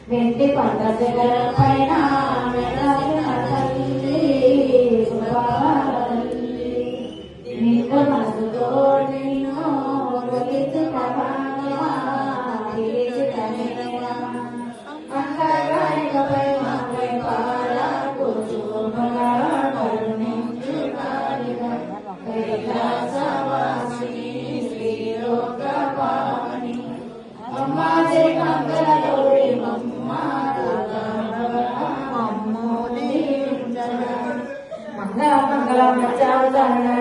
వెండి కొండ జగల పైన నిండు మనసుతో నిన్ను మంగళం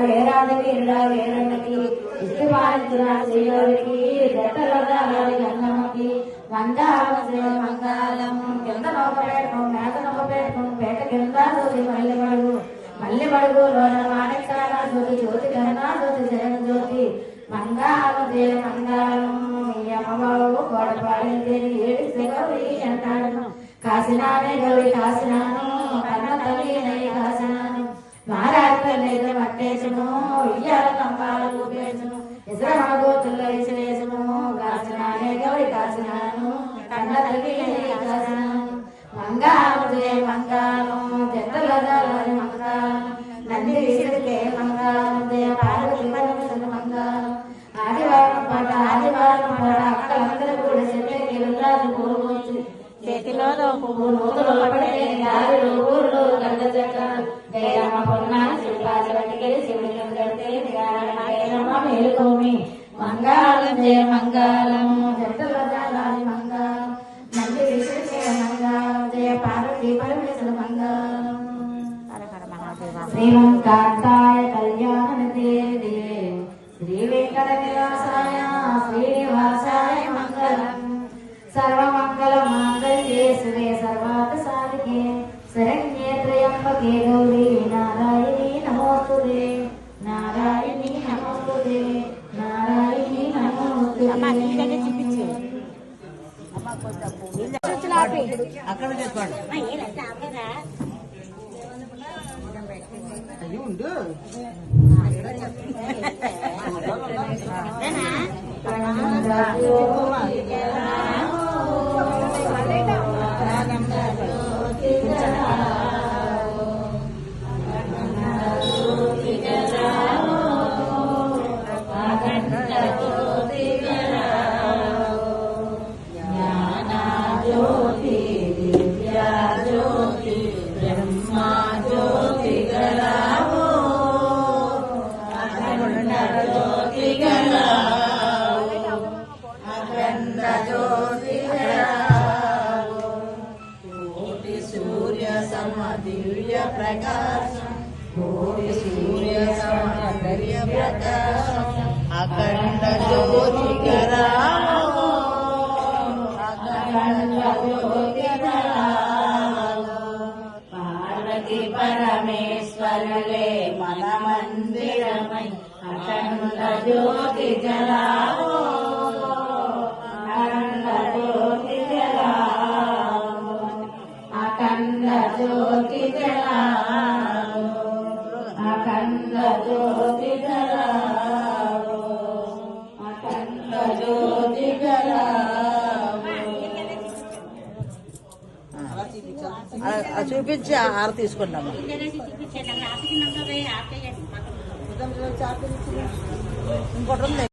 వేరాది వీరుడా వేరణకి ఇష్టి పాలించిన శ్రీయోగికి జట్టలకి గంగమ్మకి మంగళం కింద నొప్పేటం మేత నొప్పేటం పేట కింద జ్యోతి మల్లె బడుగు లోన మాణిక్యాల జ్యోతి జ్యోతి గంగా జ్యోతి జగన్ జ్యోతి మంగళం యమబాబు కోడపాడింది ఏడు శివరి అంటాడు కాశీనానే గౌరి కాశీనాను కన్న తల్లి నై కాశీనాను మహారాష్ట్ర పట్టేసను ఇయ్యాల కంపాలకు పేసను ఇసుర గోతుల్లో ఇసిరేసను కాశీనానే గౌరి కాశీనాను కన్న తల్లి నై కాశీనాను మంగళం జట్టల మంగళం నంది విసిరికే మంగళం పార్వతి మంగళం ఆదివారం పాట అక్కలందరూ కూడా చెట్లకి వెళ్ళాలి పూలు చేతిలో పువ్వు నూతులు పడే దారులు ఊర్లు గంగ చెక్క జయరామ పొన్న శివరాజులకి శివుడికి కడితే మేలుకోమి మంగళం జయ మంగళం జంటల జాలాలి మంగళం నంది విసిరికే మంగళం జయ పార్వతి పరమేశ్వర మంగళం శ్రీమంతాయ కళ్యాణ దేవి శ్రీ వెంకట నివాసాయ శ్రీనివాసాయ మంగళం సర్వమంగళ మాంగళ్యే శివే సర్వార్థ సాధికే శరణ్యే త్రయంబకే గౌరీ నారాయణీ నమోస్తుతే నారాయణీ నమోస్తుతే నారాయణీ నమోస్తుతే అక్కడ చేసుకోండి అయ్యి ఉండు दिव्य प्रकाश कोटि सूर्य समदिव्य प्रकाश अखंड ज्योति करावो अखंड ज्योति करावो पार्वती परमेश्वर ले मन मंदिरमय अखंड ज्योति जलावो अखंड ज्योति जलावो अखंड ज्योति जलावो अखंड ज्योति जलावो अखंड ज्योति जलावो చూపించి ఆరు తీసుకున్నాము ఇంకోటి ఉంది.